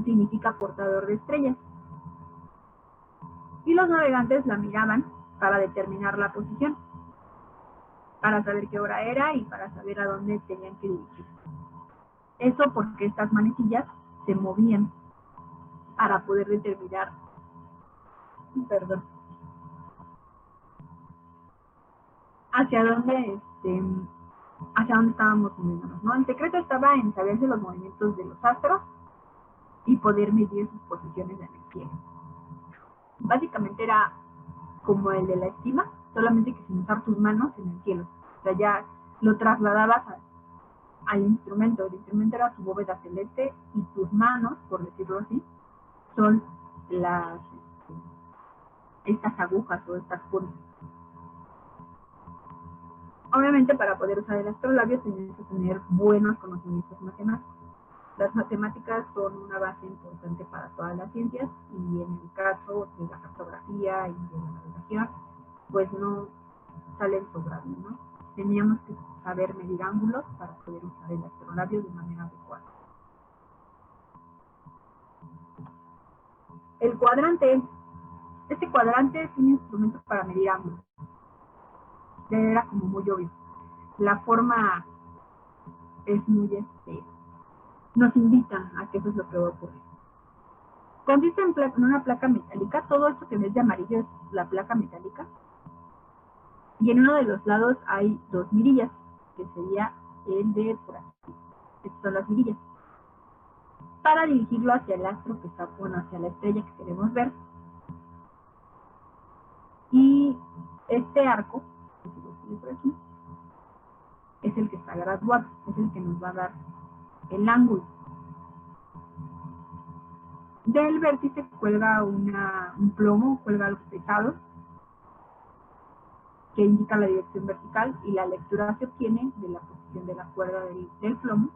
significa portador de estrellas. Y los navegantes la miraban para determinar la posición, para saber qué hora era y para saber a dónde tenían que dirigirse. Eso porque estas manecillas se movían para poder determinar, hacia dónde estábamos moviéndonos, ¿no? El secreto estaba en saberse los movimientos de los astros y poder medir sus posiciones en el cielo. Básicamente era como el de la estima, solamente que sin usar tus manos en el cielo. O sea, ya lo trasladabas al instrumento. El instrumento era tu bóveda celeste y tus manos, por decirlo así, son estas agujas o estas puntas. Obviamente, para poder usar el astrolabio tenías que tener buenos conocimientos matemáticos. Las matemáticas son una base importante para todas las ciencias y en el caso de la cartografía y de la navegación, pues no salen sobrando, ¿no? Teníamos que saber medir ángulos para poder usar el astrolabio de manera adecuada. El cuadrante. Este cuadrante es un instrumento para medir ángulos. Era como muy obvio. La forma es muy nos invitan a que eso es lo que va a ocurrir. Consiste en una placa metálica. Todo esto que ves de amarillo es la placa metálica. Y en uno de los lados hay dos mirillas, que sería el de por aquí. Estas son las mirillas. Para dirigirlo hacia el astro que está, bueno, hacia la estrella que queremos ver. Y este arco, que por aquí, es el que está graduado, es el que nos va a dar el ángulo. Del vértice cuelga un plomo, cuelga algo pesado, que indica la dirección vertical, y la lectura se obtiene de la posición de la cuerda del plomo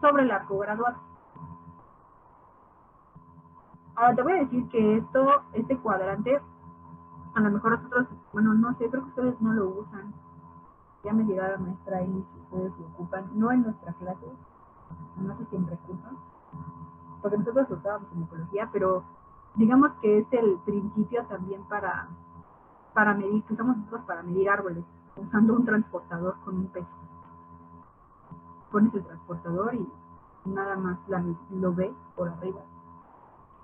sobre el arco graduado. Ahora te voy a decir que este cuadrante, a lo mejor nosotros, bueno, no sé, creo que ustedes no lo usan. Ya me dirá la maestra ahí si ustedes lo ocupan, no en nuestra clase, no sé si en recursos, porque nosotros lo usábamos en ecología, pero digamos que es el principio también para medir, que usamos nosotros para medir árboles, usando un transportador con un peso. Pones el transportador y nada más lo ves por arriba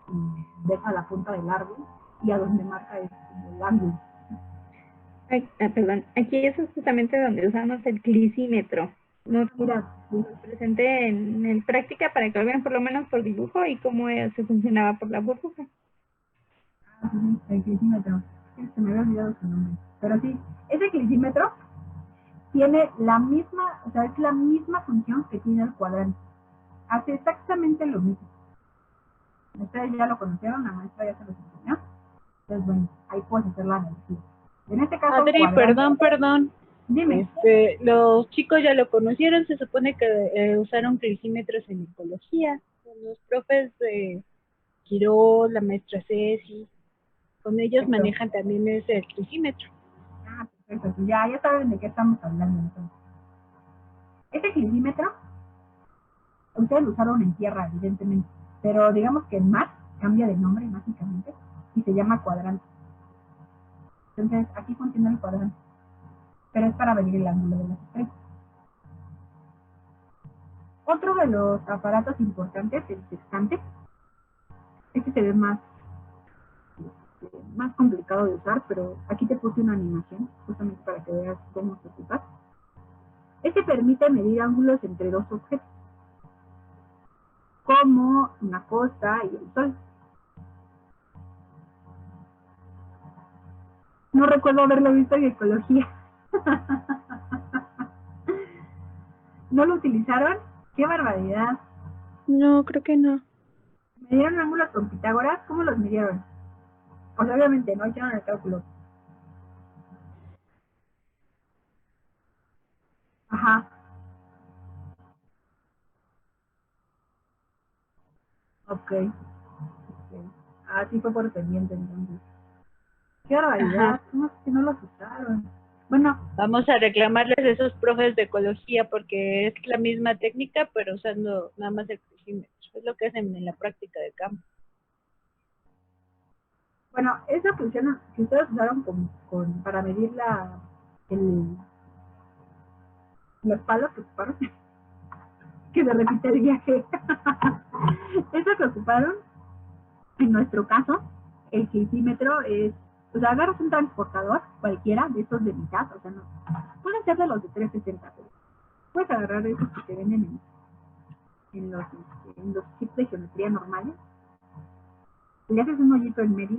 y ves a la punta del árbol y a donde marca es el ángulo. Perdón, aquí es justamente donde usamos el clisímetro. Nos presenté en práctica para que lo vean por lo menos por dibujo y cómo se funcionaba por la burbuja. Sí, el clisímetro. Se me había olvidado su nombre. Pero sí, ese clisímetro tiene la misma, o sea, es la misma función que tiene el cuadrante. Hace exactamente lo mismo. Ustedes ya lo conocieron, la maestra ya se los enseñó. Entonces, bueno, ahí puedes hacer la analogía. En este caso, Adri, perdón. Dime. Los chicos ya lo conocieron, se supone que usaron clisímetros en ecología. Los profes de Quiró, la maestra Ceci, con ellos manejan también ese clisímetro. Ah, perfecto. Pues ya saben de qué estamos hablando entonces. Este clisímetro, ustedes lo usaron en tierra, evidentemente, pero digamos que en mar cambia de nombre mágicamente y se llama cuadrante. Entonces, aquí funciona el cuadrante, pero es para medir el ángulo de las estrellas. Otro de los aparatos importantes, el sextante. Este se ve más complicado de usar, pero aquí te puse una animación, justamente para que veas cómo se ocupa. Este permite medir ángulos entre dos objetos, como una costa y el sol. No recuerdo haberlo visto en ecología. ¿No lo utilizaron? ¡Qué barbaridad! No, creo que no. ¿Medieron ángulos con Pitágoras? ¿Cómo los midieron? Pues obviamente no hicieron el cálculo. Ajá. Ok. Así fue por pendiente entonces. ¡Qué barbaridad! ¿Cómo es que no los usaron? Bueno. Vamos a reclamarles a esos profes de ecología porque es la misma técnica, pero usando nada más el crisímetro. Es lo que hacen en la práctica de campo. Bueno, esa función que ustedes usaron para medir los palos que ocuparon, que se repite el viaje. Eso que ocuparon, en nuestro caso, el crisímetro es, o sea, agarras un transportador, cualquiera de esos de mitad, o sea, no, pueden ser de los de 360, pero puedes agarrar esos que te venden en los chips de geometría normales, le haces un hoyito en medio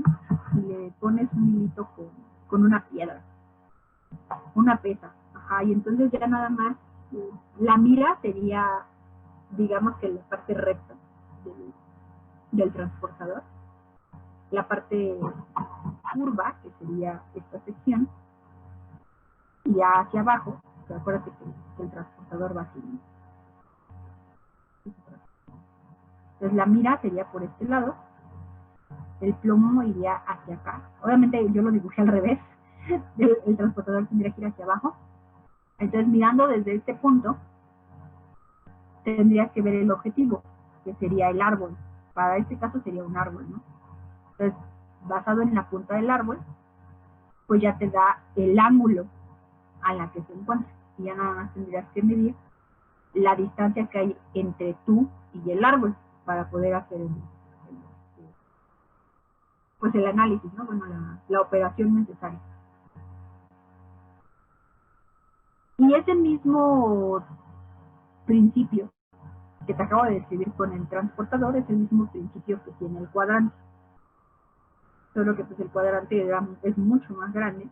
y le pones un hilito con una piedra, una pesa, ajá, y entonces ya nada más la mira sería, digamos que la parte recta del transportador, la parte curva, que sería esta sección, y ya hacia abajo, o sea, acuérdate que el transportador va así. Entonces la mira sería por este lado, el plomo iría hacia acá. Obviamente yo lo dibujé al revés, el transportador tendría que ir hacia abajo. Entonces mirando desde este punto, tendrías que ver el objetivo, que sería el árbol. Para este caso sería un árbol, ¿no? Entonces, basado en la punta del árbol, pues ya te da el ángulo a la que se encuentra. Y ya nada más tendrías que medir la distancia que hay entre tú y el árbol para poder hacer pues el análisis, ¿no? Bueno, la operación necesaria. Y ese mismo principio que te acabo de describir con el transportador es el mismo principio que tiene el cuadrante. Solo que pues el cuadrante es mucho más grande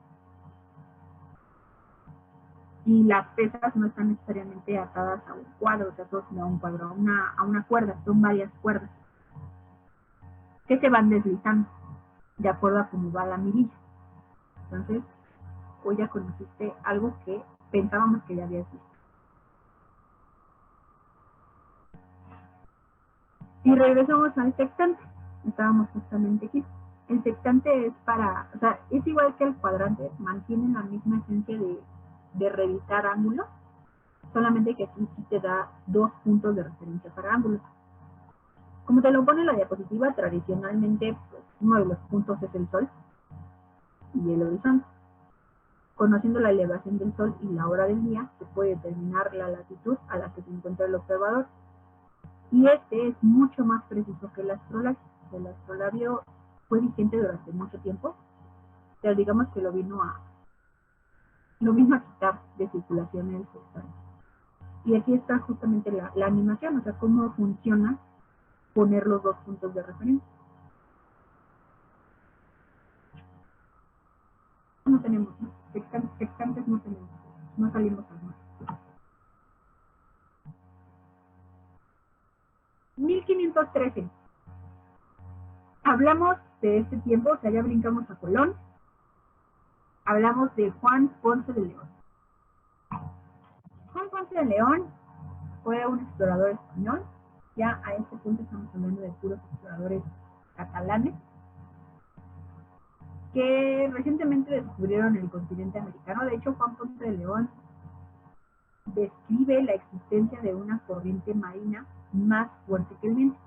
y las pesas no están necesariamente atadas a un cuadro, o sea, sino a un cuadro, a una cuerda, son varias cuerdas que se van deslizando de acuerdo a cómo va la mirilla. Entonces, hoy ya conociste algo que pensábamos que ya habías visto. Y regresamos al sextante. Estábamos justamente aquí. El sextante es o sea, es igual que el cuadrante, mantiene la misma esencia de revisar ángulos, solamente que aquí sí te da 2 puntos de referencia para ángulos. Como te lo pone la diapositiva, tradicionalmente pues, uno de los puntos es el Sol y el horizonte. Conociendo la elevación del Sol y la hora del día, se puede determinar la latitud a la que se encuentra el observador. Y este es mucho más preciso que el astrolabio. El astrolabio fue vigente durante mucho tiempo, pero digamos que lo vino a quitar de circulación el sextante. Y aquí está justamente la animación, o sea, cómo funciona poner los 2 puntos de referencia. No tenemos, ¿no? Sextantes no tenemos, no salimos al mar. 1513. Hablamos de este tiempo, o sea, ya brincamos a Colón. Hablamos de Juan Ponce de León. Juan Ponce de León fue un explorador español. Ya a este punto estamos hablando de puros exploradores catalanes que recientemente descubrieron el continente americano. De hecho, Juan Ponce de León describe la existencia de una corriente marina más fuerte que el viento.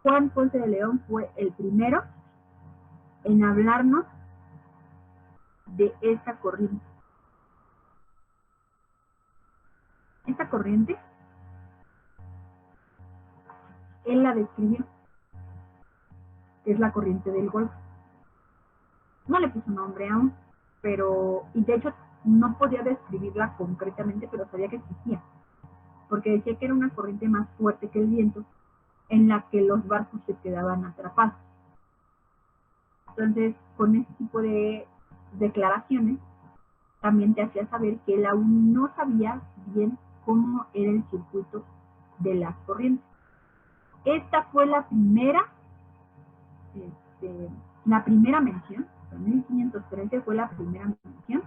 Juan Ponce de León fue el primero en hablarnos de esta corriente. Esta corriente, él la describió, es la corriente del Golfo. No le puso nombre aún, y de hecho no podía describirla concretamente, pero sabía que existía, porque decía que era una corriente más fuerte que el viento, en la que los barcos se quedaban atrapados. Entonces, con ese tipo de declaraciones, también te hacía saber que él aún no sabía bien cómo era el circuito de las corrientes. Esta fue la primera mención, en 1513 fue la primera mención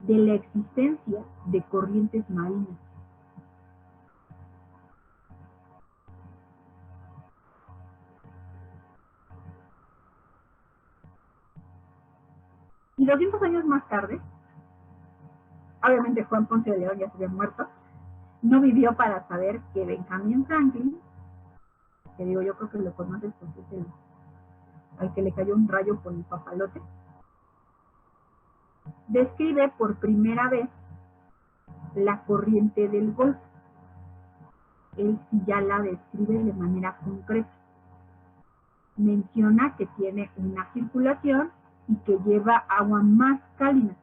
de la existencia de corrientes marinas. Y 200 años más tarde, obviamente Juan Ponce de León ya se había muerto, no vivió para saber que Benjamin Franklin que digo, yo creo que lo conoces porque es el al que le cayó un rayo por el papalote, describe por primera vez la corriente del Golfo. Él sí ya la describe de manera concreta. Menciona que tiene una circulación y que lleva agua más cálida,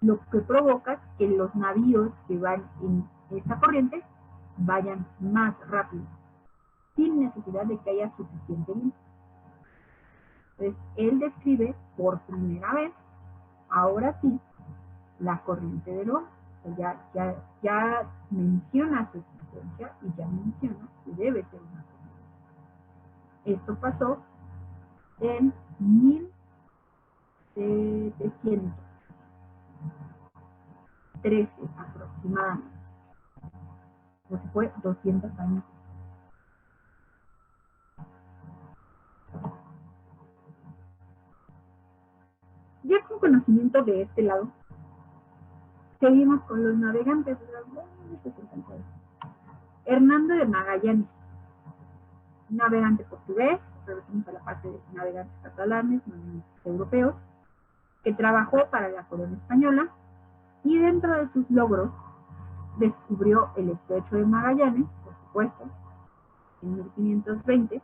lo que provoca que los navíos que van en esa corriente vayan más rápido, sin necesidad de que haya suficiente viento. Entonces, él describe por primera vez, ahora sí, la corriente del Golfo. O sea, ya menciona su existencia y ya menciona que debe ser una corriente. Esto pasó en 1713 aproximadamente. Pues fue 200 años. Ya con conocimiento de este lado, seguimos con los navegantes. Hernando de Magallanes, navegante portugués, regresamos a la parte de navegantes catalanes, navegantes europeos, que trabajó para la corona española y dentro de sus logros descubrió el estrecho de Magallanes, por supuesto, en 1520,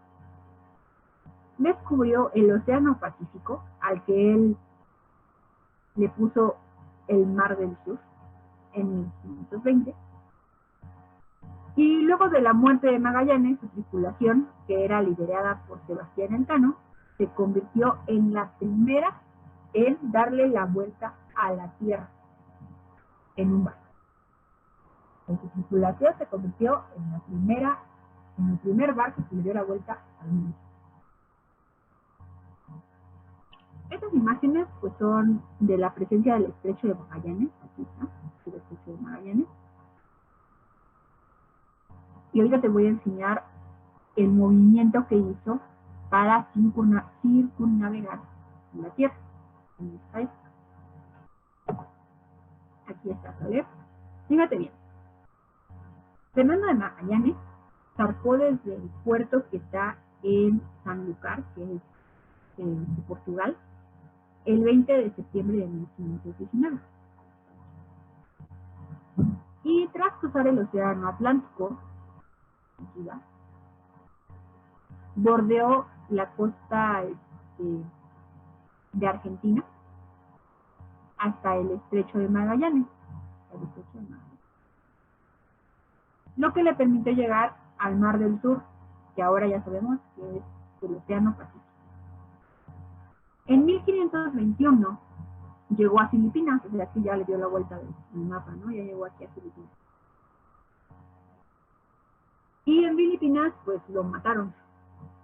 descubrió el Océano Pacífico, al que él le puso el Mar del Sur en 1520, y luego de la muerte de Magallanes, su tripulación, que era liderada por Sebastián Elcano, se convirtió en la primera en darle la vuelta a la Tierra en un barco. En su tripulación se convirtió en el primer barco que le dio la vuelta al mundo. Estas imágenes pues son de la presencia del estrecho de Magallanes, aquí está, el estrecho de Magallanes. Y ahorita te voy a enseñar el movimiento que hizo para circunnavegar la Tierra. Aquí está, ¿vale? Fíjate bien. Fernando de Magallanes zarpó desde el puerto que está en Sanlúcar, que es en Portugal, el 20 de septiembre de 1519. Y tras cruzar el océano Atlántico, bordeó la costa de Argentina hasta el estrecho de Magallanes, lo que le permite llegar al Mar del Sur, que ahora ya sabemos que es el Océano Pacífico. En 1521 llegó a Filipinas, o sea, aquí ya le dio la vuelta del mapa, ¿no? Ya llegó aquí a Filipinas. Y en Filipinas, pues lo mataron,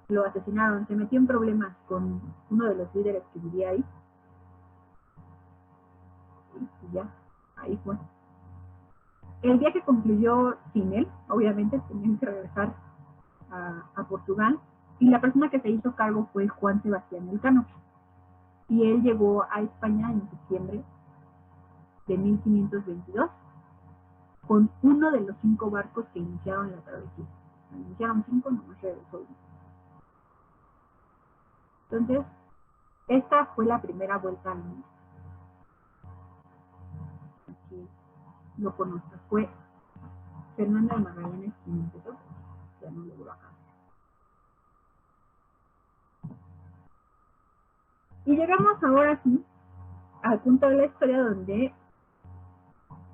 lo asesinaron, se metió en problemas con uno de los líderes que vivía ahí. Y ya, ahí fue. El viaje concluyó sin él, obviamente, tenían que regresar a Portugal, y la persona que se hizo cargo fue Juan Sebastián Elcano. Y él llegó a España en septiembre de 1522 con uno de los 5 barcos que iniciaron la travesía. Iniciaron 5, no más regresó. Entonces, esta fue la primera vuelta al mundo. Aquí lo conozco. Fue Fernando de Magallanes quien empezó, ya no logró acá. Y llegamos ahora sí al punto de la historia donde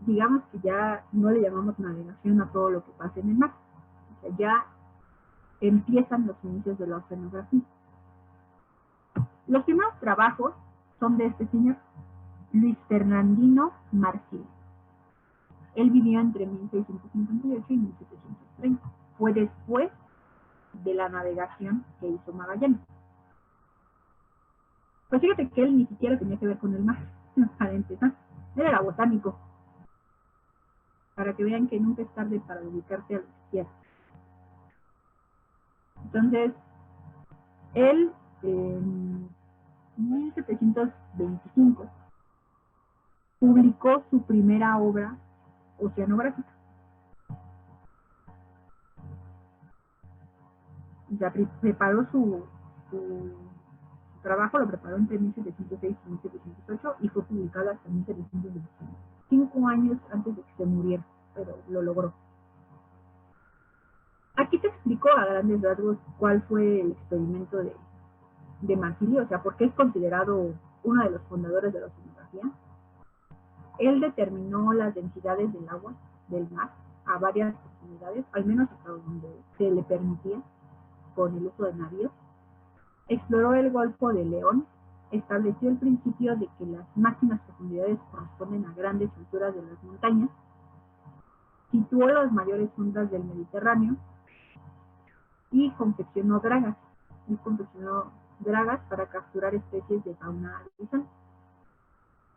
digamos que ya no le llamamos navegación a todo lo que pasa en el mar. O sea, ya empiezan los inicios de la oceanografía. Los primeros trabajos son de este señor, Luis Fernandino Marcil. Él vivió entre 1658 y 1730. Fue después de la navegación que hizo Magallanes. Pues fíjate que él ni siquiera tenía que ver con el mar, para empezar. Él era botánico. Para que vean que nunca es tarde para dedicarte a lo que quieras. Entonces, él en 1725 publicó su primera obra oceanográfica. ya preparó su trabajo, lo preparó entre 1706 y 1708 y fue publicado hasta 1725, 5 años antes de que se muriera, pero lo logró. Aquí te explico a grandes rasgos cuál fue el experimento de Marsilio, o sea, por qué es considerado uno de los fundadores de la oceanografía. Él determinó las densidades del agua, del mar, a varias profundidades, al menos hasta donde se le permitía con el uso de navíos. Exploró el Golfo de León, estableció el principio de que las máximas profundidades corresponden a grandes alturas de las montañas, situó las mayores ondas del Mediterráneo y confeccionó dragas. Para capturar especies de fauna abisal.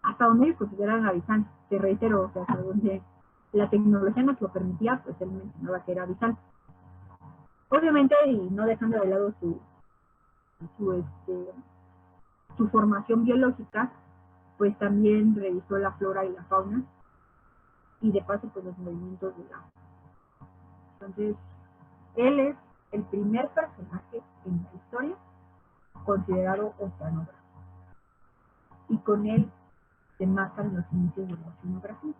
Hasta donde ellos consideran abisal, te reitero, o sea, hasta donde la tecnología nos lo permitía, pues él mencionaba que era abisal. Obviamente, y no dejando de lado su formación biológica, pues también revisó la flora y la fauna, y de paso, pues los movimientos del agua. Entonces, él es el primer personaje en la historia considerado oceanógrafo. Y con él se marcan los inicios de la oceanografía.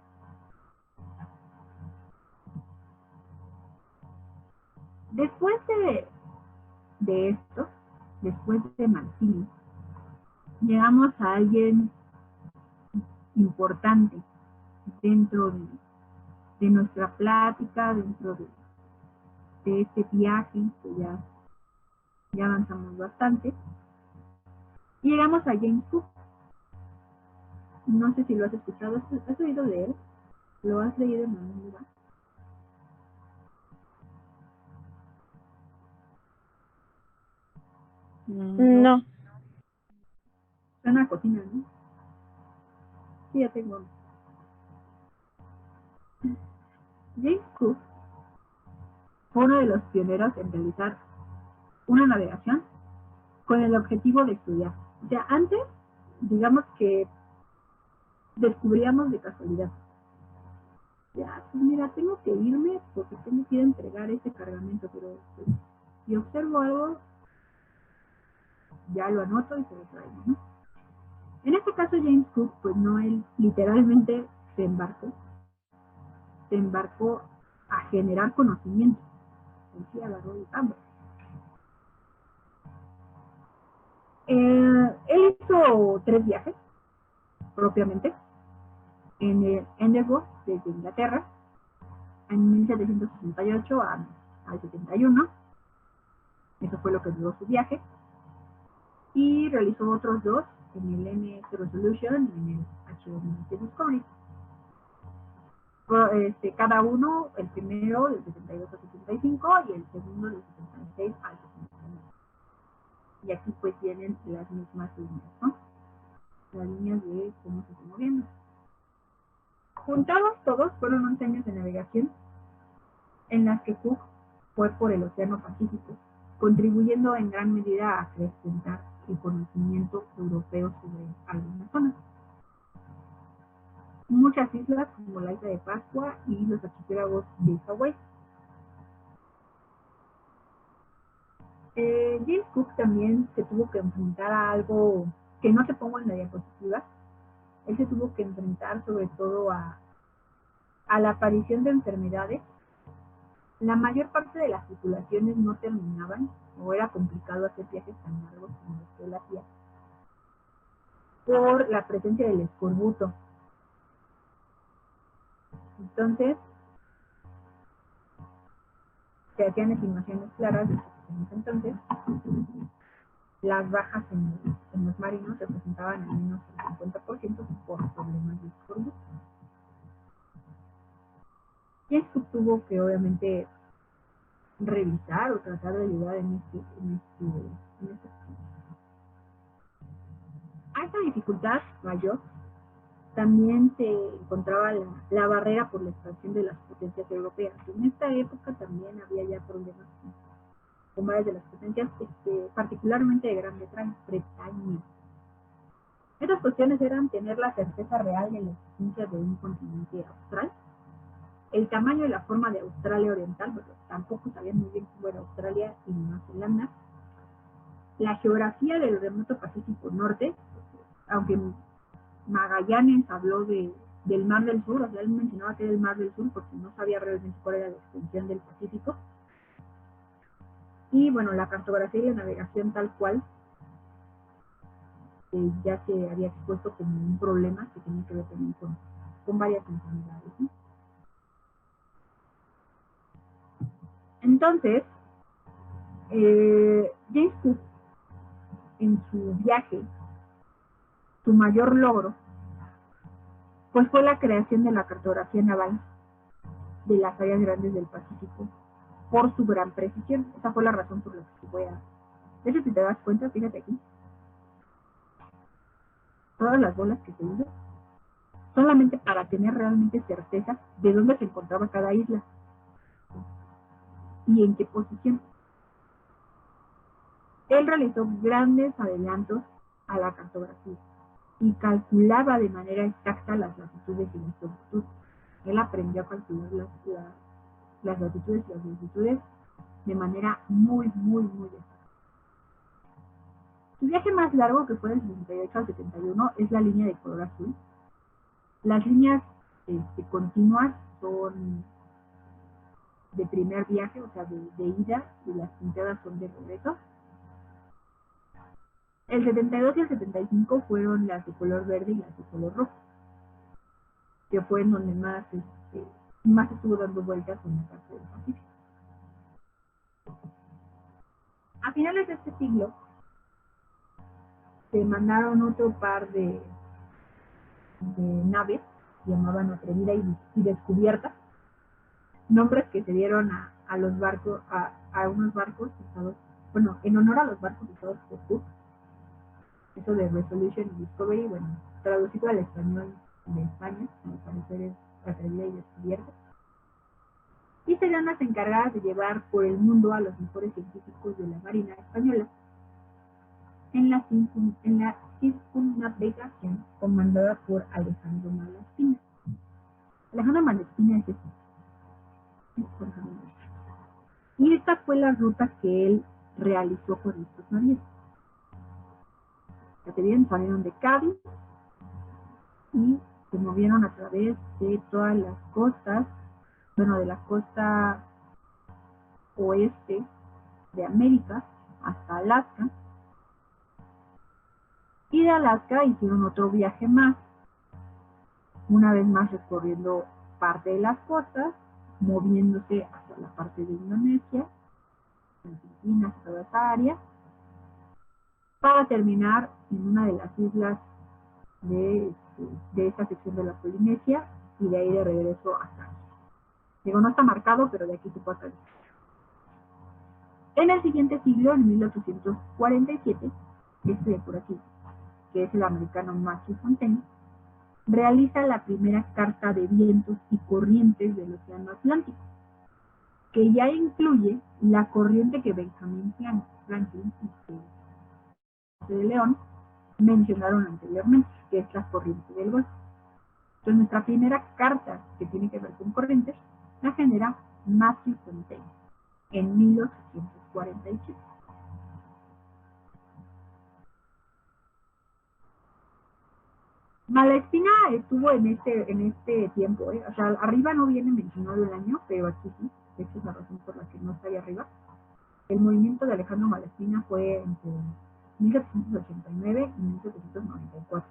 Después de esto, después de Marsilio, llegamos a alguien importante dentro de nuestra plática, dentro de este viaje, que ya avanzamos bastante. Y llegamos a James Cook. No sé si lo has escuchado, ¿has oído de él? ¿Lo has leído en algún lugar? No. Suena a cocina, ¿no? Sí, ya tengo. James Cook fue uno de los pioneros en realizar una navegación con el objetivo de estudiar. O sea, antes, digamos que descubríamos de casualidad. Ya, pues mira, tengo que irme porque tengo que ir a entregar ese cargamento, pero pues, si observo algo, ya lo anoto y se lo traigo, ¿no? En este caso, James Cook, pues no, él literalmente se embarcó a generar conocimiento. Él sí agarró el campo. Él hizo 3 viajes, propiamente, en el Endeavour, desde Inglaterra, en 1768 al 71. Eso fue lo que duró su viaje. Y realizó otros 2 en el MS Resolution y en el HMS Discovery. Cada uno, el primero del 72 al 75 y el segundo del 76 al 79. Y aquí pues tienen las mismas líneas, ¿no? Las líneas de cómo se está moviendo. Juntados todos fueron 11 años de navegación en las que Cook fue por el Océano Pacífico, contribuyendo en gran medida a acrecentar el conocimiento europeo sobre algunas zonas. Muchas islas, como la isla de Pascua y los archipiélagos de Hawái. James Cook también se tuvo que enfrentar a algo que no te pongo en la diapositiva. Él se tuvo que enfrentar sobre todo a la aparición de enfermedades. La mayor parte de las tripulaciones no terminaban, o era complicado hacer viajes tan largos como los que él hacía, por la presencia del escorbuto. Entonces, se hacían estimaciones claras de que en ese entonces las bajas en los marinos representaban al menos el 50% por problemas de escorbuto. Y esto tuvo que obviamente revisar o tratar de ayudar en este a esta dificultad mayor también se encontraba la barrera por la expansión de las potencias europeas. En esta época también había ya problemas con varias de las potencias, particularmente de Gran Bretaña. Estas cuestiones eran tener la certeza real de la existencia de un continente austral el tamaño y la forma de Australia Oriental, porque tampoco sabían muy bien cómo era Australia y Nueva Zelanda, la geografía del remoto Pacífico Norte, aunque Magallanes habló del Mar del Sur, o sea, él mencionaba que era el Mar del Sur porque no sabía realmente cuál era la extensión del Pacífico. Y bueno, la cartografía y la navegación tal cual ya se había expuesto como un problema que tenía que ver también con varias enfermedades, ¿no? Entonces, James Cook, en su viaje, su mayor logro, pues fue la creación de la cartografía naval de las áreas grandes del Pacífico por su gran precisión. Esa fue la razón por la que voy a... De hecho, si te das cuenta, fíjate aquí, todas las bolas que se hizo, solamente para tener realmente certeza de dónde se encontraba cada isla y en qué posición. Él realizó grandes adelantos a la cartografía y calculaba de manera exacta las latitudes y las longitudes. Él aprendió a calcular las latitudes y las longitudes de manera muy, muy, muy exacta. Su viaje más largo, que fue del 68 al 71, es la línea de color azul. Las líneas continuas son de primer viaje, o sea, de ida, y las punteadas son de regreso. El 72 y el 75 fueron las de color verde y las de color rojo, que fue en donde más estuvo dando vueltas en la parte del Pacífico. A finales de este siglo, se mandaron otro par de naves, llamaban Atrevida y Descubierta, nombres que se dieron a los barcos, a unos barcos usados, bueno, en honor a los barcos usados por Cook. Eso de Resolution y Discovery, bueno, traducido al español de España, al parecer es Atrevida y Descubierta. Y serían las encargadas de llevar por el mundo a los mejores científicos de la Marina Española en la circunnavegación comandada por Alejandro Malaspina. Alejandro Malaspina es este. Y esta fue la ruta que él realizó con estos navíos. Ya te bien, salieron de Cádiz y se movieron a través de todas las costas, bueno, de la costa oeste de América hasta Alaska. Y de Alaska hicieron otro viaje más, una vez más recorriendo parte de las costas, moviéndose hacia la parte de Indonesia, Filipinas, toda esa área, para terminar en una de las islas de esta sección de la Polinesia y de ahí de regreso a Asia. Digo, no está marcado, pero de aquí se puede salir. En el siguiente siglo, en 1847, este de por aquí, que es el americano Matthew Fontaine, realiza la primera carta de vientos y corrientes del Océano Atlántico, que ya incluye la corriente que Benjamin Franklin y de León mencionaron anteriormente, que es la corriente del Golfo. Entonces, nuestra primera carta que tiene que ver con corrientes la genera Matthew Fontaine en 1847. Malaspina estuvo en este tiempo, o sea, arriba no viene mencionado el año, pero aquí sí, esa es la razón por la que no está ahí arriba. El movimiento de Alejandro Malaspina fue entre 1789 y 1794.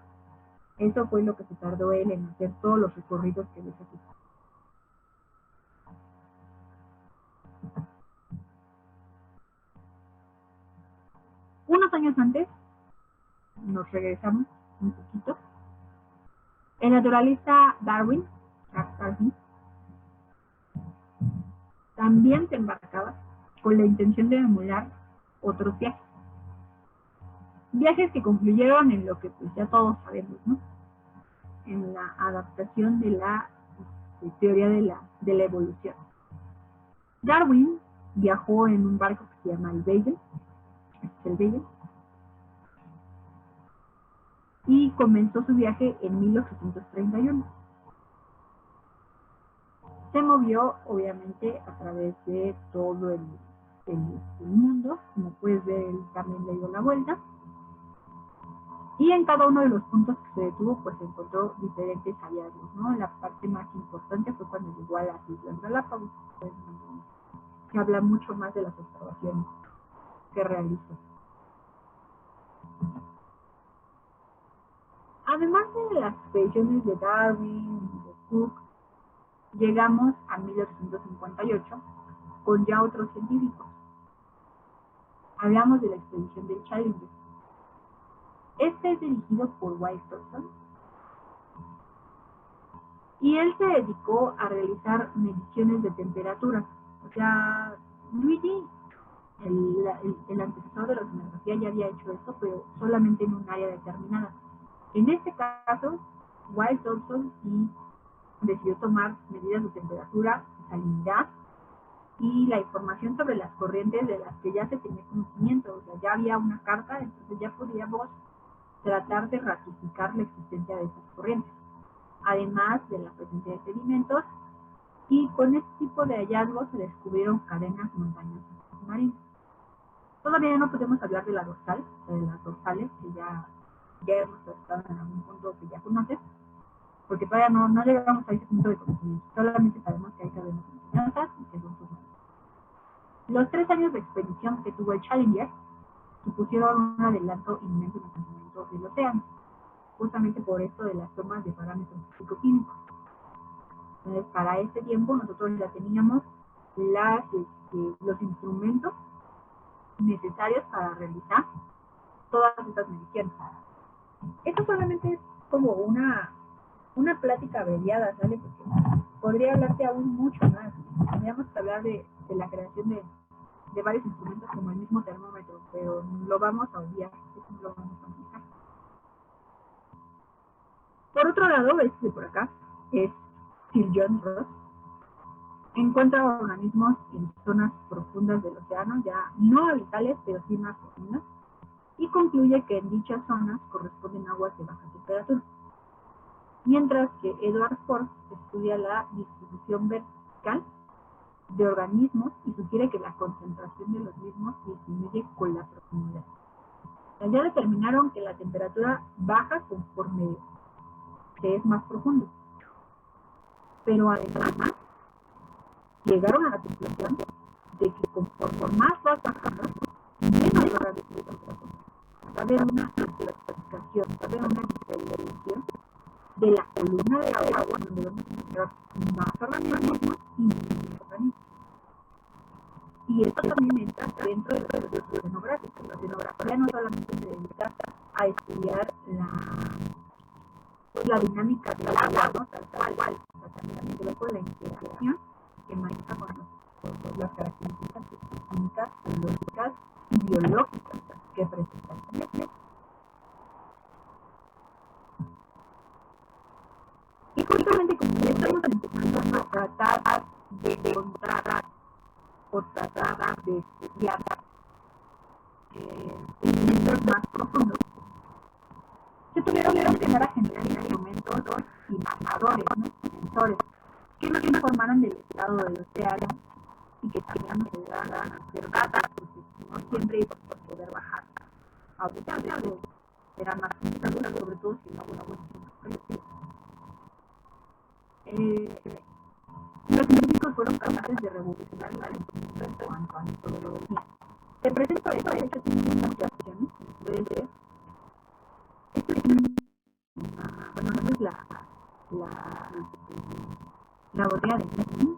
Eso fue lo que se tardó él en hacer todos los recorridos que ves aquí. Unos años antes, nos regresamos un poquito, el naturalista Darwin, Charles Darwin, también se embarcaba con la intención de emular otros viajes. Viajes que concluyeron en lo que pues ya todos sabemos, ¿no? En la adaptación de la teoría de la evolución. Darwin viajó en un barco que se llama el Beagle, y comenzó su viaje en 1831. se movió obviamente a través de todo el mundo. Como puedes ver, él también le dio la vuelta. Y en cada uno de los puntos que se detuvo, pues encontró diferentes hallazgos, ¿no? La parte más importante fue cuando llegó a las Islas Galápagos, pues, que habla mucho más de las observaciones que realizó. Además de las expediciones de Darwin y de Cook, llegamos a 1858 con ya otros científicos. Hablamos de la expedición del Challenger. Este es dirigido por White Thompson y él se dedicó a realizar mediciones de temperatura. O sea, Luigi, el antecesor de la oceanografía, ya había hecho esto, pero solamente en un área determinada. En este caso, White Thompson decidió tomar medidas de temperatura, salinidad y la información sobre las corrientes de las que ya se tenía conocimiento. O sea, ya había una carta, entonces ya podíamos tratar de ratificar la existencia de esas corrientes, además de la presencia de sedimentos, y con este tipo de hallazgos se descubrieron cadenas montañosas submarinas. Todavía no podemos hablar de la dorsal, de las dorsales, que ya hemos tratado en algún punto que ya conoces, porque todavía no llegamos a ese punto de conocimiento, solamente sabemos que hay cadenas montañosas y que son submarinas. Los 3 años de expedición que tuvo el Challenger supusieron un adelanto inmenso en el conocimiento del océano, justamente por esto de las tomas de parámetros físico-químicos. Entonces, para este tiempo nosotros ya teníamos los instrumentos necesarios para realizar todas estas mediciones. Esto solamente es como una plática abreviada, ¿sale? Porque podría hablarte aún mucho más. Tendríamos que hablar de la creación de varios instrumentos como el mismo termómetro, pero lo vamos a obviar, eso lo vamos a manejar. Por otro lado, este de por acá es Sir John Ross. Encuentra organismos en zonas profundas del océano, ya no habitables, pero sí más profundas, y concluye que en dichas zonas corresponden aguas de baja temperatura. Mientras que Edward Ford estudia la distribución vertical de organismos y sugiere que la concentración de los mismos disminuye con la profundidad. Ya determinaron que la temperatura baja conforme se es más profundo, pero además llegaron a la conclusión de que conforme más vas bajando, menos va a haber temperatura. Va a haber una estratificación, va a haber una diferenciación de la columna de agua, donde vamos a encontrar más organismos y menos organismos. Y esto también entra dentro del proceso oceanográfico. La oceanografía no solamente se dedica a estudiar la dinámica del agua, ¿no? Tal cual, también tiene que ver con la interacción que maneja con las características químicas, biológicas y biológicas que presentan. Y justamente como ya estamos empezando a tratar de encontrar o tratar de estudiar sedimentos más profundos, se tuvieron que empezar a generar instrumentos y marcadores, ¿no? Sensores, que nos informaran del estado del océano y que también nos ayudaran a hacer datos, porque no siempre íbamos a poder bajar a buscar, era más complicado, sobre todo si no hubo una buena información. Los científicos fueron capaces de revolucionar la información en cuanto a metodología. Te presento esto, de hecho tiene muchas opciones, puede ser. Esto es bueno, no es la botella de Nestlé,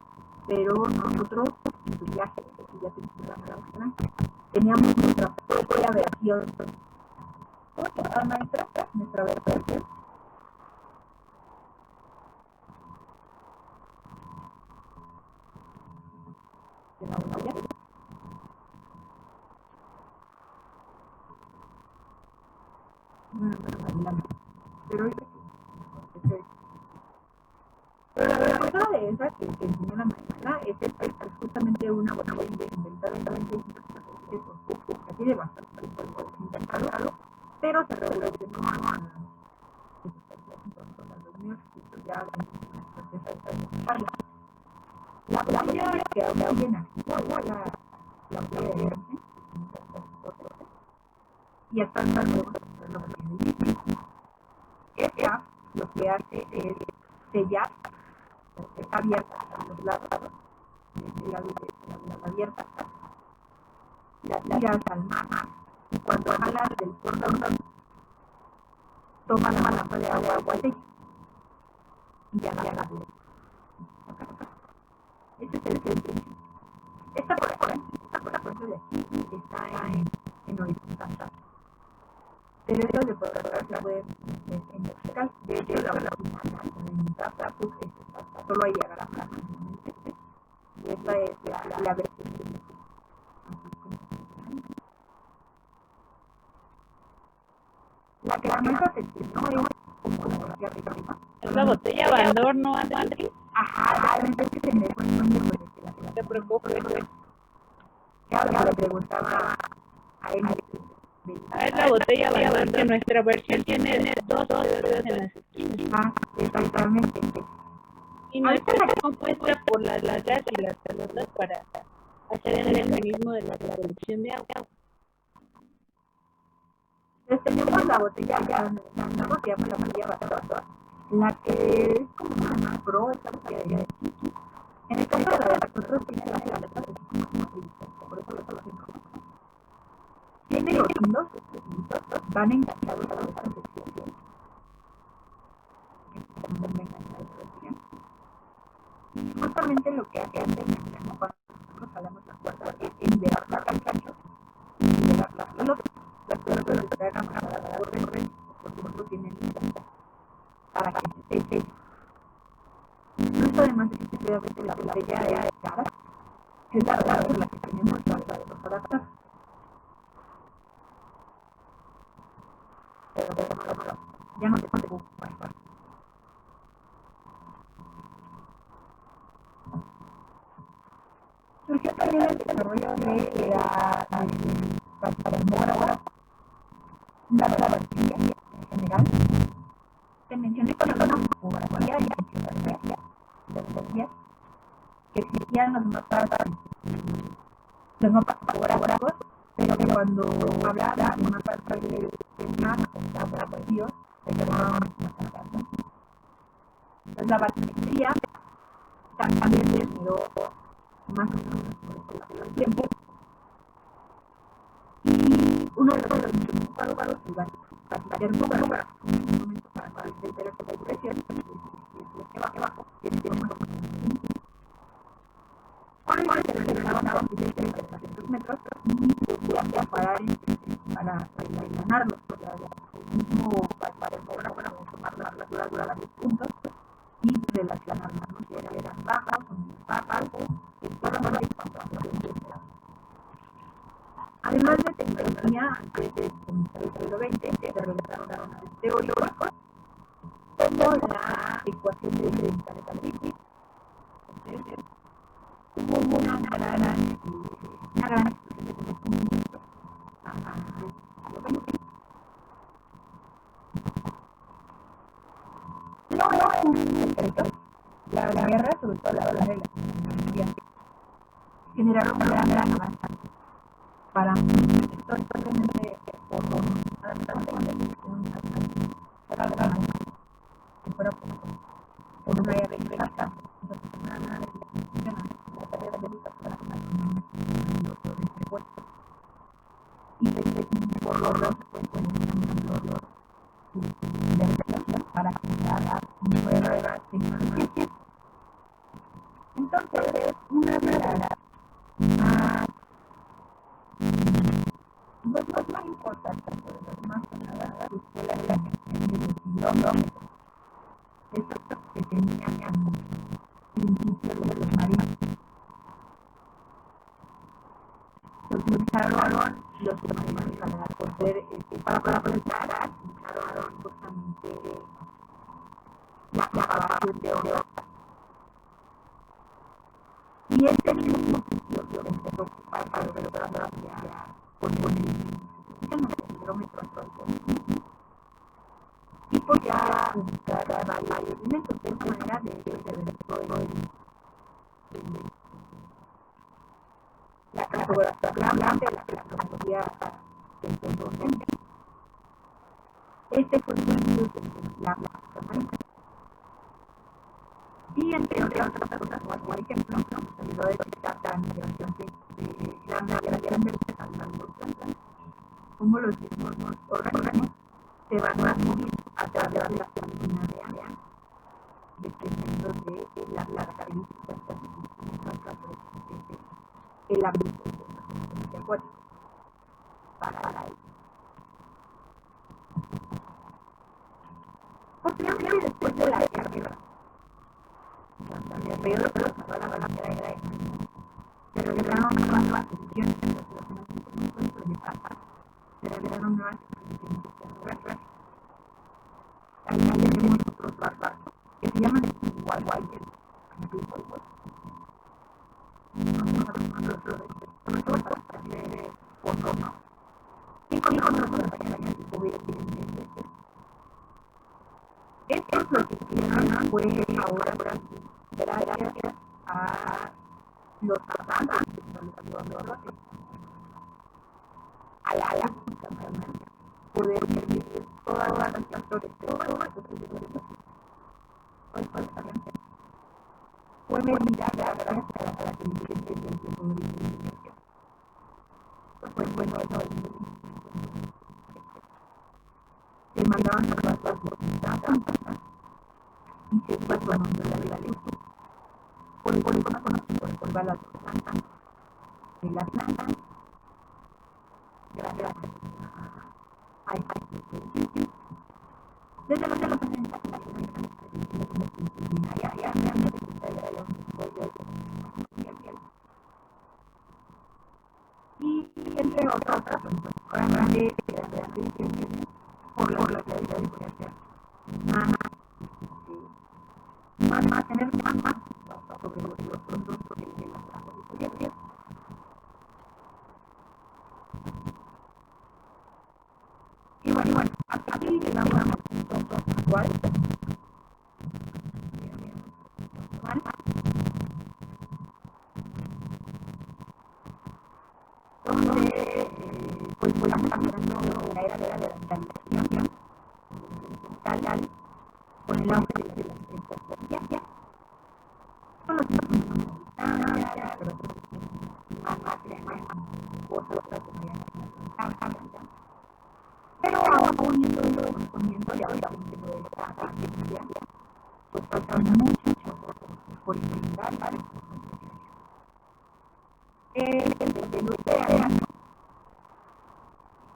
pero nosotros en su viaje, que ya tenemos una maestra, teníamos nuestra propia versión. ¿Cómo se llama, maestra? Nuestra versión. De la botella. Bueno, pero la cosa de esa que enseñó la maestra es justamente una buena de inventar que tiene bastante intentarlo, pero se relacionó a los míos, ya llena la botella de Hermes y hasta el luego lo que tiene. Esta lo que hace es sellar, está abierta a los lados, el lado abierta, la tiras al mar y cuando jalas del fondo toma la mala de agua y ya la ves. Este es el principio. Esta por ejemplo de aquí está en horizontal. Pero eso de poder se puede en vertical. De hecho, la original en Tata solo hay diagrama. Y esta es la versión de la que más atención no es como la de arriba. Es la botella Bandor, ¿no, Andrés? Ajá, es que se me fue el nombre de la que No te preocupes. Claro, le preguntaba a él. Es la botella Bandor, que nuestra versión tiene dos dedos en las esquinas. Ah, exactamente. Y no está compuesta por las gas y las pelotas para hacer el mecanismo de la producción de agua. Entonces tenemos la botella, la botella Bandor, la que es como una más pro, esta botella de chiqui. En el caso de la de nosotros tiene las letras por eso lo hacemos. Tiene los hilos, van enganchados a la sección. Y justamente lo que hacen cuando nosotros jalamos la cuerda es liberar la cancha y liberar las pelotas. Las pelotas las pegan para la corriente, por supuesto tienen para que se seque. No está de más decir que obviamente la botella es cara, es la verdad por la que tenemos para adaptar. Pero ya no te preocupes. Surgió también el desarrollo de la la bacteria en general. Te mencioné con la fotografía y la que existían los mapas fotográficos, pero que cuando hablaba de una parte de la vacíos, se llamaban mapas. Entonces la bacteria también se generó más o menos por el tiempo. Y uno de los principales para hacer números en un momento para entender esta depresión que va abajo por el que regeneraban a 300 metros y podían parar para ganarlos el mismo para tomar la 10 puntos y relacionarlos, ¿no? Si eran bajas o muy bajas además de tecnología, antes del siglo XX se realizaron teóricos como la ecuación de diferencial de Cauchy. Entonces, hubo una gran exposición de descubrimientos a lo que no era un secreto. La guerra, sobre todo la guerra de la Guerra generaron una gran avance para históricamente por una guerra internacional y por los para generar nuevas tecnologías. Entonces, una de las los más importantes, más que nada, fue la creación de los kilómetros. Estos que tenían principios de los marinos. Se utilizaron los submarinos para poder, para preparar, utilizaron justamente la excavación de oro. Y este mismo sitio se empezó a ocupar para preparar con el kilómetro y podía ubicar varios elementos de esta manera de ver todo el grande de la tecnología del docente. Este fue el la y entre otras cosas, por ejemplo, nos ayudó a detectar la migración de la migración de cómo los mismos organismos se van moviendo a través de la columna de ADN, dependiendo de las características el ámbito acuático para él. Posteriormente, después de la guerra, el periodo de la guerra se revelaron nuevas sesiones en las relaciones de paz, se revelaron nuevas expresiones también tenemos otros barcos que se llaman Walwalker, sobre todo para hacer fotos, ¿no? Cinco hijos de la compañía de COVID. Estos lo que hicieron fue ahora gracias a los avances a la poder vivir todas las factores fue medida gracias a la inteligencia del pues bueno, se mandaban a las cosas y se iba tomando la luz por el balas de las plantas gracias desde los y entre otras grandes por la calidad de educación más tener más sobre los productos de las estudiantes y bueno hasta aquí llegamos a un punto actual donde pues volvamos caminando la era de la digitalización digital con el auge de la inteligencia artificial con los pero aún poniendo ya ahora pues faltan muchas cosas por investigar desde los años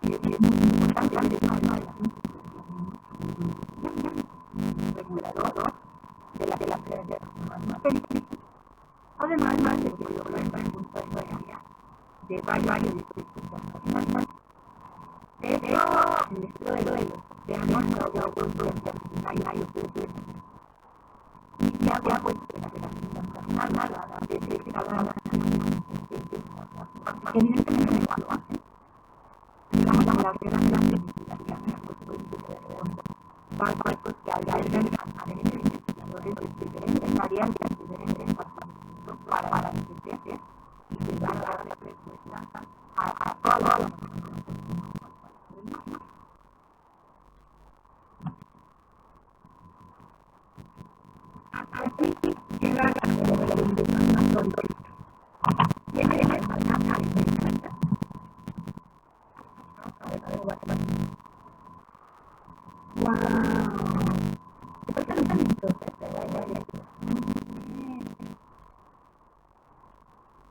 y es muy importante regulador de la atmosférica además de que lo entra en constancia de varios distritos nacionales. De hecho, el estudio de los océanos no había vuelto en años y ya había vuelto en la internacional desde cada nación. Evidentemente, cuando hacen, digamos, la gran investigación, barcos que albergan a diferentes diferentes áreas, diferentes para entender y llegar a la respuesta a todas las así llega a la investigación tiene que pasar wow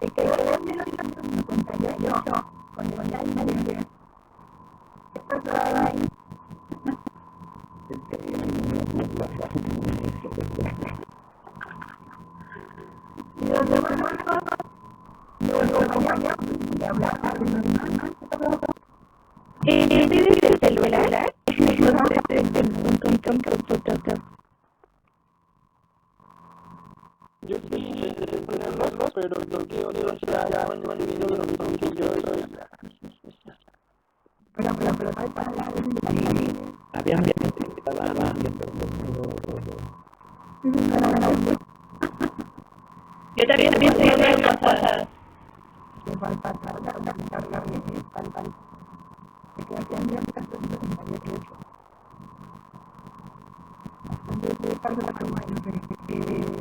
el que de 1958 con el de esto estaba ahí y los demás de hablar desde el celular yo sí ponerlos, pero lo que ya van dividido los tontillos pero para la había gente que estaba haciendo yo también estoy haciendo cosas falta cargar bien tal. Se quedan bien 168. Entonces, falta la toma de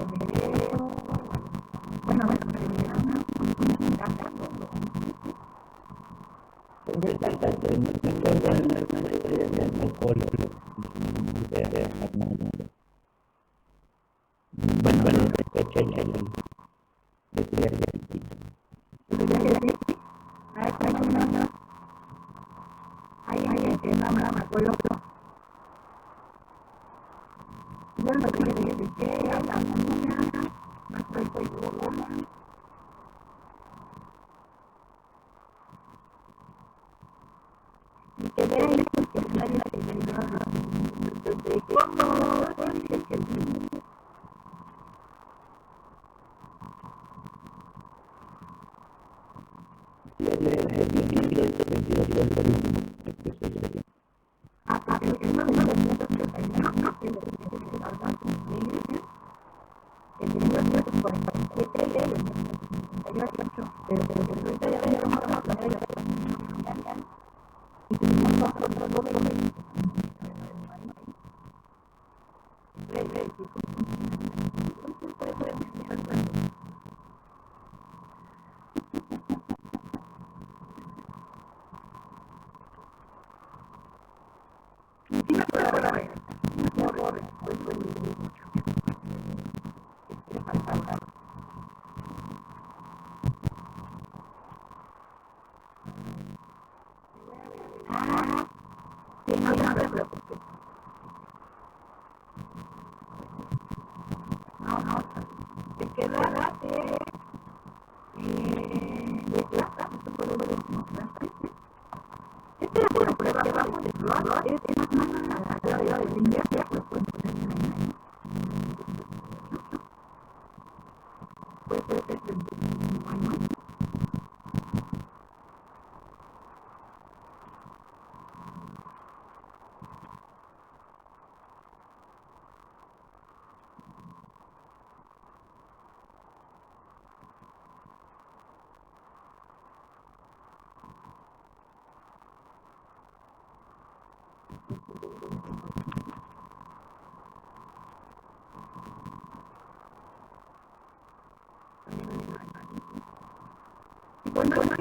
bueno,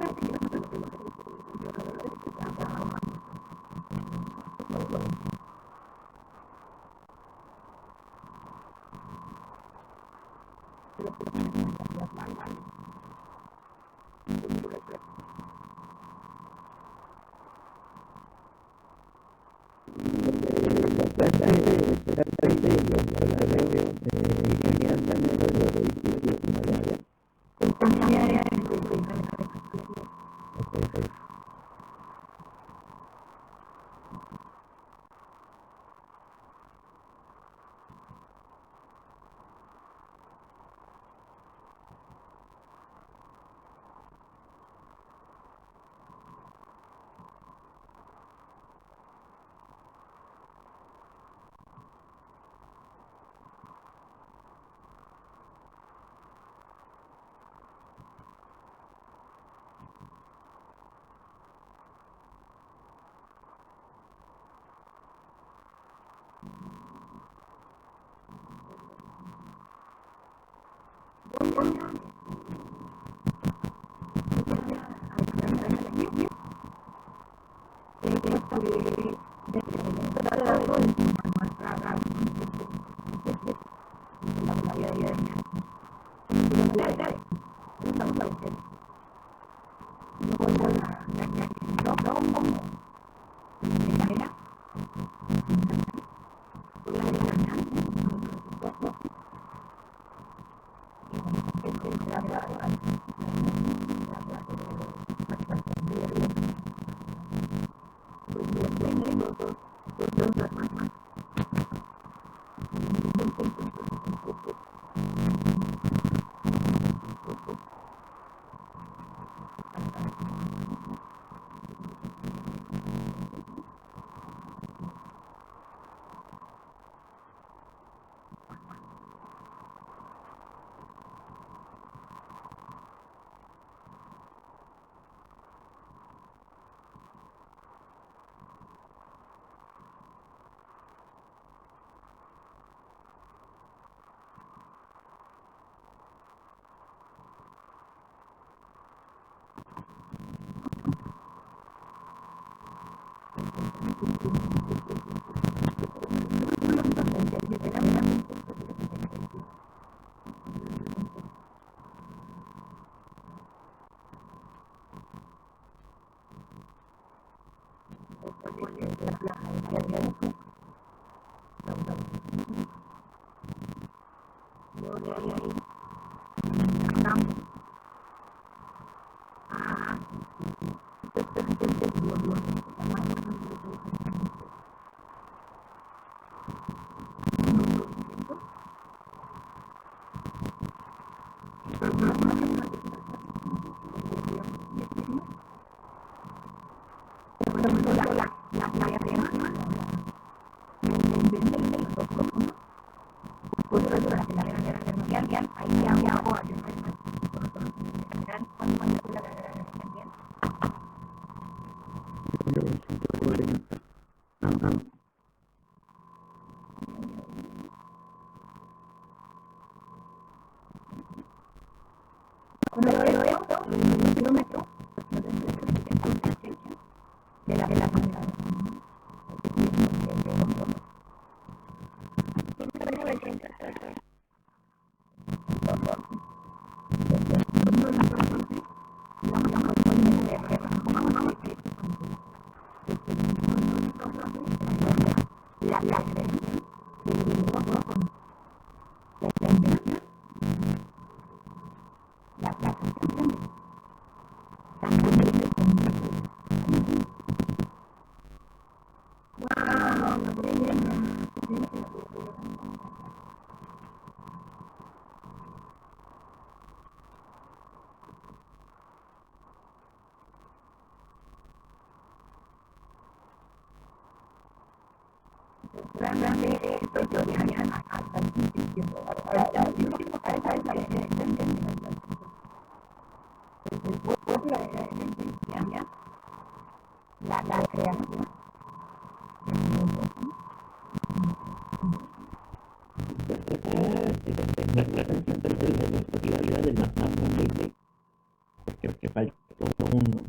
Que falta todo uno.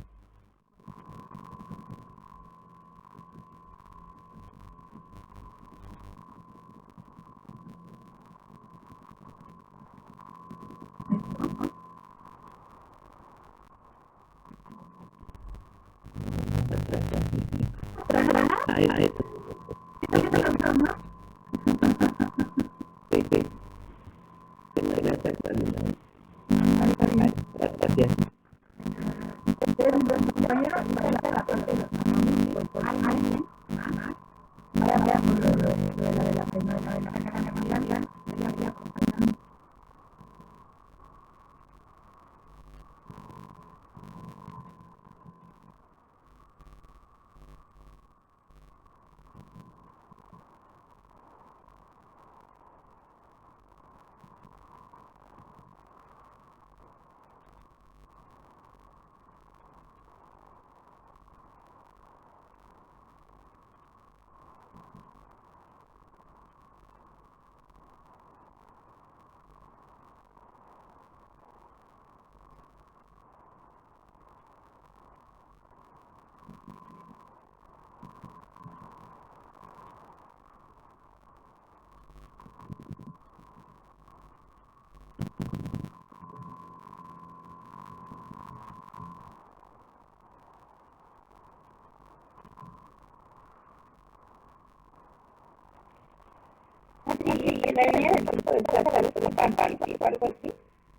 Y la línea del tiempo de plata la uso para partir o algo así.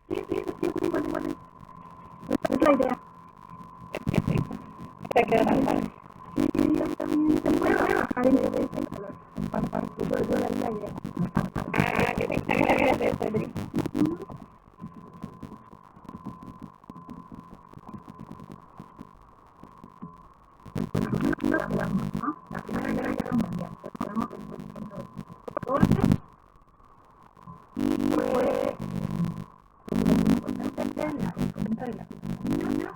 Es la idea. Se queda tan padre. Se puede bajar el nivel de calor. Pero la idea. Ah, que te gracias, Adri. La Primera Guerra Mundial. Porque fue importante en la conquista de la Unión.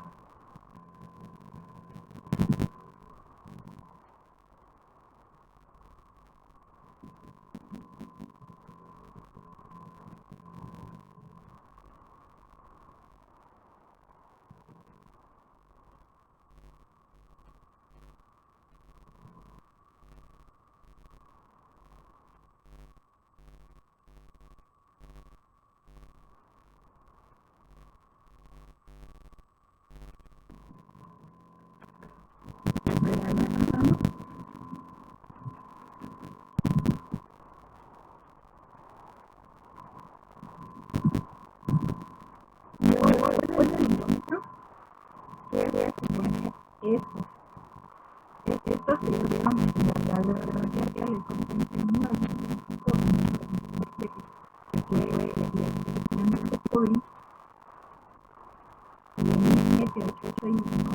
Estos se tuvieron la desgracia que les comenté muy que fue el COVID y en el 18 y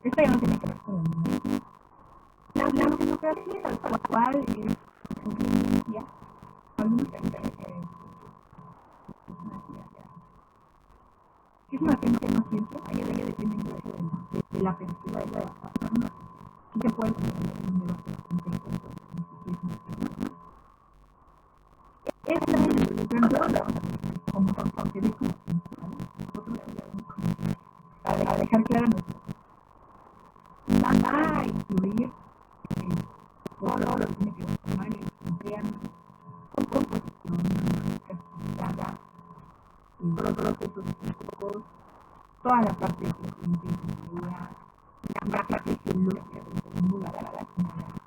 esto ya no tiene que ver con la democracia tal cual es conveniencia. Algunos creen que es una ciencia no ciencia, ahí depende mucho de la perspectiva de la persona. Sí se puede considerar uno de los contextos es la evolución como parte de para dejar claro va a incluir todo lo que tiene que ver con humanos, con composición, castigada, los procesos físicos, toda la parte de ingeniería, la parte geológica de la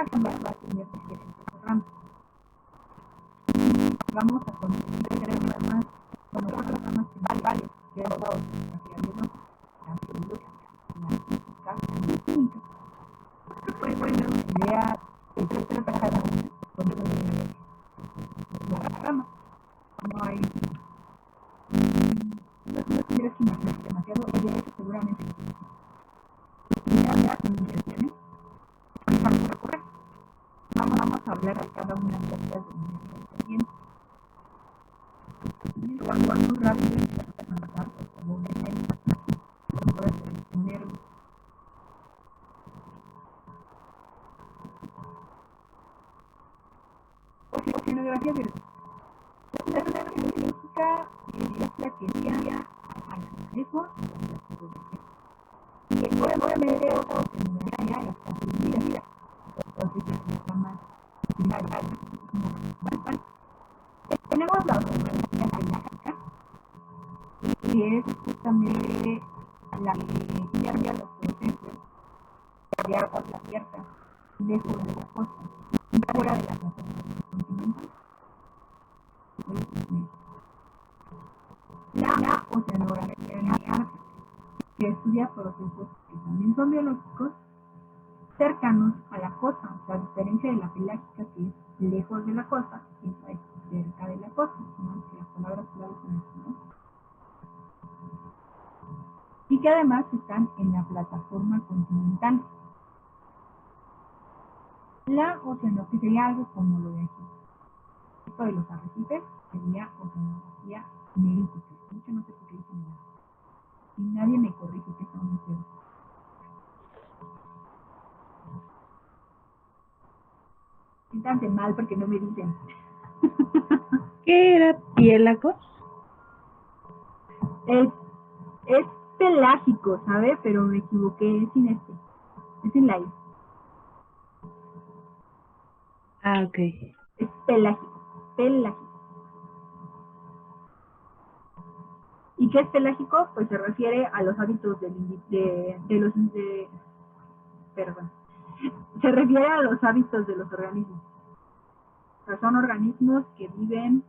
para cambiar va a tener diferentes ramas. Y vamos a conseguir tres ramas, bueno, cuatro ramas principales, que es la oceanografía biológica, la geológica, la física y la química. Puede dar una idea de qué trata cada una de las ramas. No hay no tendrías que imaginar demasiado, y de hecho seguramente ya con intenciones es algo recorrer. Vamos a hablar de cada una de estas de siguiente. Cuando muy rápido y se puede anotar, por favor, no puedes tener. Oceanografía biológica. La oceanografía biológica es la que estudia al manejo y obviamente otra oceanografía está dividida. Entonces ya está más similar. Tenemos la oceanografía geológica, que es justamente la que estudia los procesos de aguas abiertas lejos de la costa y fuera de la plataforma continental. La oceanografía ártica, que estudia procesos que también son biológicos cercanos a la costa, o sea, a diferencia de la pelágica, que es lejos de la costa, esa es cerca de la costa, ¿no? Que las palabras claves son estas, ¿no? Y que además están en la plataforma continental. La oceanografía sería algo como lo de aquí. Esto de los arrecifes sería oceanografía merítica. De hecho, no sé por qué dicen nada. Y nadie me corrige que son museos. Siéntanse mal porque no me dicen. ¿Qué era piélagos? Es pelágico, ¿sabe? Pero me equivoqué, es sin este. Es sin la I. Ah, ok. Es pelágico. Pelágico. ¿Y qué es pelágico? Pues se refiere a los hábitos perdón. Se refiere a los hábitos de los organismos. O sea, son organismos que viven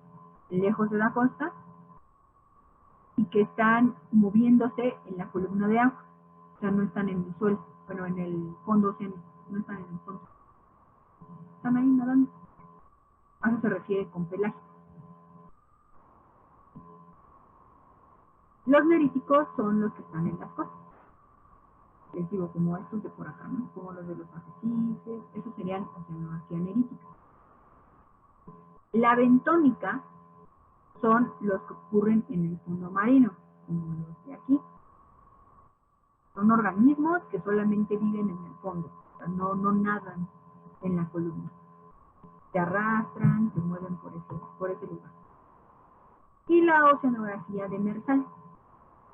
lejos de la costa y que están moviéndose en la columna de agua. O sea, no están en el suelo, bueno, en el fondo oceánico, no están en el fondo. Están ahí nadando. A eso se refiere con pelágico. Los neríticos son los que están en las costas. Les digo, como estos de por acá, ¿no? Como los de los arrecifes, esos serían oceanografía nerítica. La bentónica son los que ocurren en el fondo marino, como los de aquí. Son organismos que solamente viven en el fondo, o sea, no nadan en la columna. Se arrastran, se mueven por ese lugar. Y la oceanografía demersal,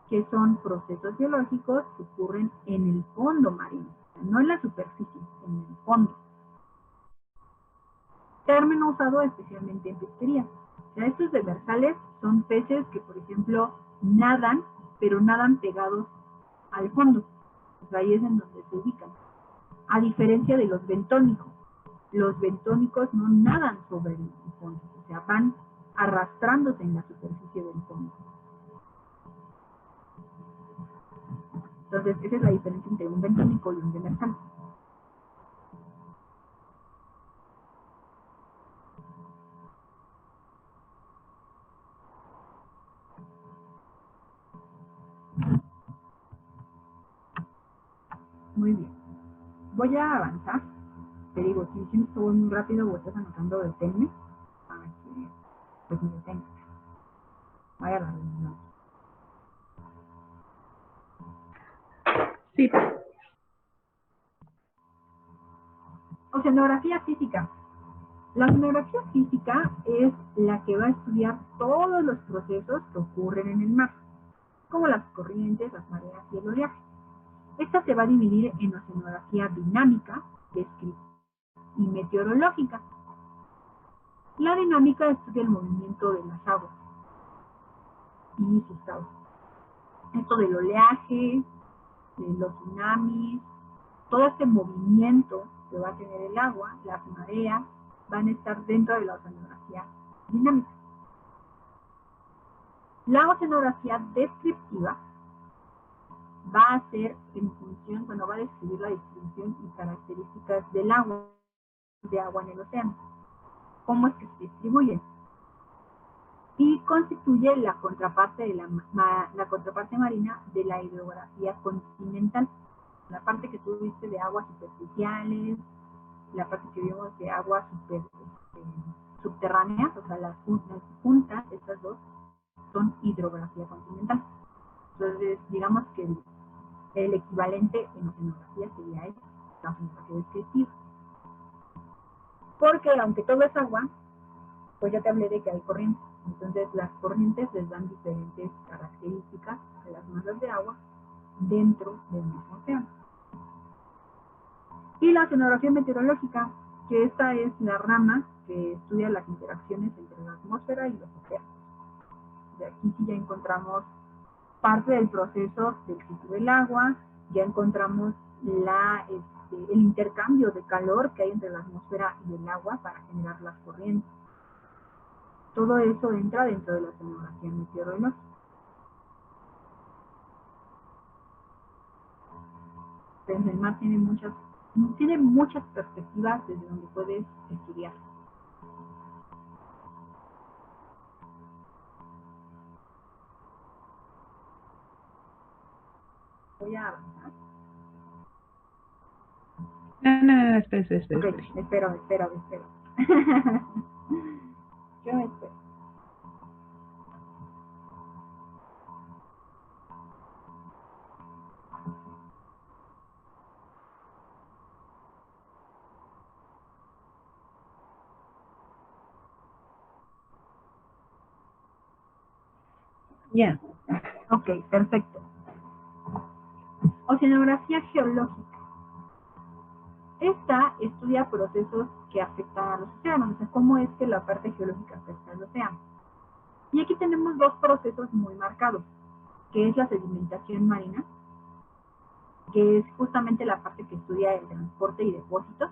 que son procesos biológicos que ocurren en el fondo marino, o sea, no en la superficie, en el fondo. Término usado especialmente en pesquería. O sea, estos demersales son peces que, por ejemplo, nadan, pero nadan pegados al fondo. O sea, ahí es en donde se ubican. A diferencia de los bentónicos. Los bentónicos no nadan sobre el fondo, o sea, van arrastrándose en la superficie del fondo. Entonces, esa es la diferencia entre un bentónico y un demersal. Muy bien. Voy a avanzar. Te digo, si siento voy muy rápido o estás anotando, deténme para que pues me detenga. Vaya la redundancia. Sí. Oceanografía física. La oceanografía física es la que va a estudiar todos los procesos que ocurren en el mar, como las corrientes, las mareas y el oleaje. Esta se va a dividir en oceanografía dinámica, descriptiva y meteorológica. La dinámica estudia el movimiento de las aguas y sus causas. Esto del oleaje, de los tsunamis, todo este movimiento que va a tener el agua, las mareas, van a estar dentro de la oceanografía dinámica. La oceanografía descriptiva va a ser en función, bueno, va a describir la distribución y características del agua, de agua en el océano, cómo es que se distribuye, y constituye la contraparte de la contraparte marina de la hidrografía continental, la parte que tú viste de aguas superficiales, la parte que vimos de aguas subterráneas, o sea, las juntas, estas dos, son hidrografía continental. Entonces, digamos que el equivalente en oceanografía sería la oceanografía descriptiva. Porque aunque todo es agua, pues ya te hablé de que hay corrientes. Entonces, las corrientes les dan diferentes características a las masas de agua dentro del mismo océano. Y la oceanografía meteorológica, que esta es la rama que estudia las interacciones entre la atmósfera y los océanos. De aquí sí ya encontramos parte del proceso del ciclo del agua, ya encontramos el intercambio de calor que hay entre la atmósfera y el agua para generar las corrientes. Todo eso entra dentro de la oceanografía meteorológica. Entonces, el mar tiene muchas perspectivas desde donde puedes estudiar. Voy a avanzar. No, espera. Ok, espero. Yo me espero. Ya. Ok, perfecto. Oceanografía geológica. Esta estudia procesos que afectan a los océanos, o sea, cómo es que la parte geológica afecta al océano. Y aquí tenemos dos procesos muy marcados, que es la sedimentación marina, que es justamente la parte que estudia el transporte y depósitos.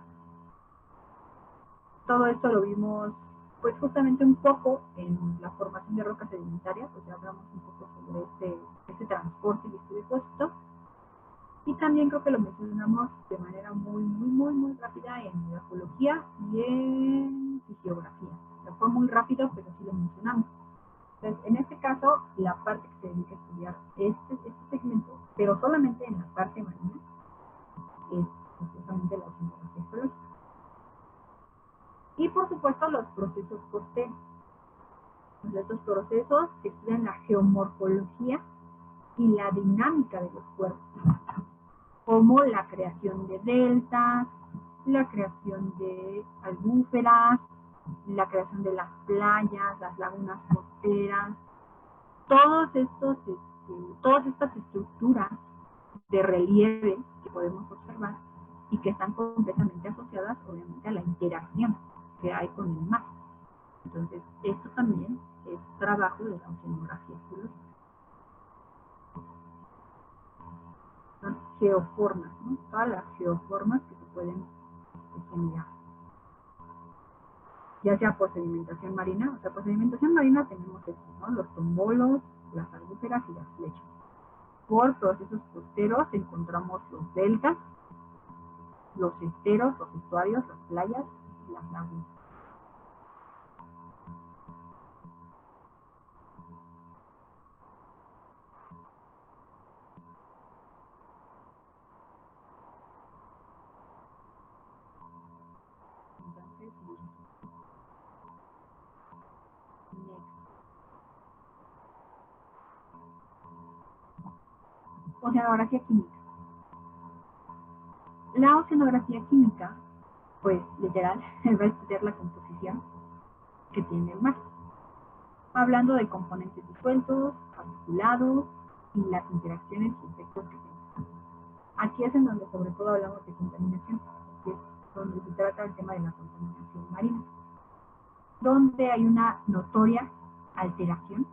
Todo esto lo vimos, pues justamente un poco en la formación de rocas sedimentarias, o sea, hablamos un poco sobre este transporte y este depósito. Y también creo que lo mencionamos de manera muy rápida en geología y en fisiografía. O sea, fue muy rápido, pero sí lo mencionamos. Entonces, en este caso, la parte que se dedica a estudiar este segmento, pero solamente en la parte marina, es justamente la oceanografía geológica. Y por supuesto, los procesos costeros. Estos procesos que estudian la geomorfología y la dinámica de los cuerpos, como la creación de deltas, la creación de albúferas, la creación de las playas, las lagunas costeras, todas estas estructuras de relieve que podemos observar y que están completamente asociadas, obviamente, a la interacción que hay con el mar. Entonces, esto también es trabajo de la oceanografía geológica. Son geoformas, ¿no? Todas las geoformas que se pueden generar. Ya sea por sedimentación marina, o sea, por sedimentación marina tenemos esto, ¿no? Los tombolos, las albúferas y las flechas. Por procesos costeros encontramos los deltas, los esteros, los estuarios, las playas y las lagunas. Oceanografía química. La oceanografía química, pues literal, va a estudiar la composición que tiene el mar, hablando de componentes disueltos, particulados y las interacciones y efectos que tienen. Aquí es en donde sobre todo hablamos de contaminación, que es donde se trata el tema de la contaminación marina, donde hay una notoria alteración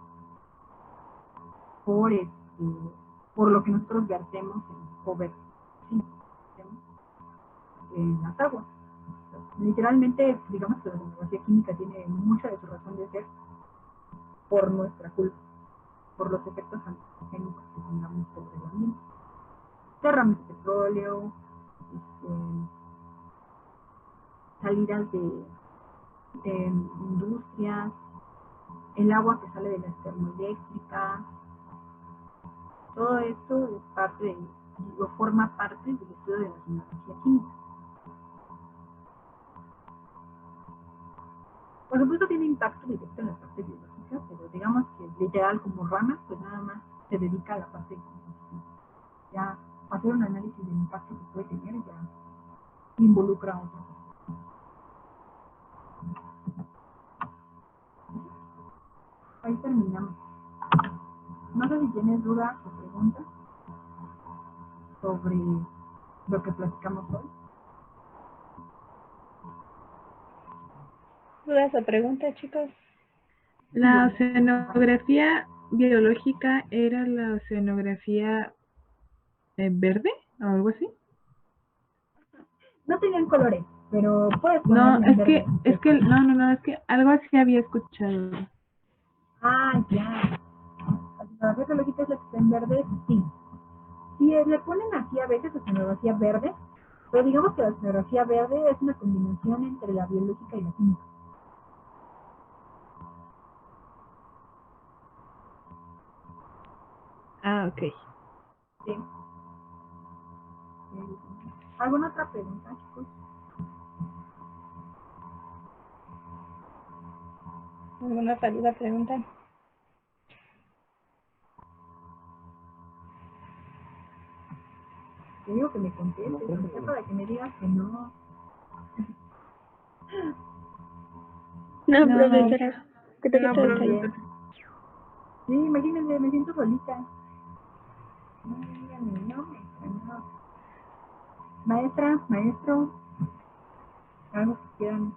por lo que nosotros vertemos en cover, ¿sí? en las aguas. Literalmente, digamos que la demografía química tiene mucha de su razón de ser por nuestra culpa, por los efectos antropogénicos que tengamos sobre el ambiente. Derrames de petróleo, salidas de industrias, el agua que sale de las termoeléctricas, todo esto es parte o forma parte del estudio de la demografía química. Por supuesto tiene impacto directo en la parte biológica, pero digamos que literal como rama, pues nada más se dedica a la parte de composición. Ya hacer un análisis del impacto que puede tener ya involucra a otras cosas. Ahí terminamos. No sé si tienes dudas o preguntas sobre lo que platicamos hoy. ¿Dudas o preguntas, chicos? La oceanografía biológica era la oceanografía verde o algo así. No tenían colores, pero puedes No, ponerle en verde. es que algo así había escuchado. Ah, ya. La fotografía biológica es la que está en verde, sí. Sí, le ponen así a veces oceanografía verde, pero digamos que la oceanografía verde es una combinación entre la biológica y la química. Ah, ok. Sí. ¿Alguna otra pregunta, chicos? ¿Alguna otra duda, pregunta? Te digo que me contestes, no sé para que me digas que no. No, No, profesora. Creo que no, todo está pero bien. Sí, imagínense, me siento solita. No, díganme, no, no. Maestra, maestro, algo que quieran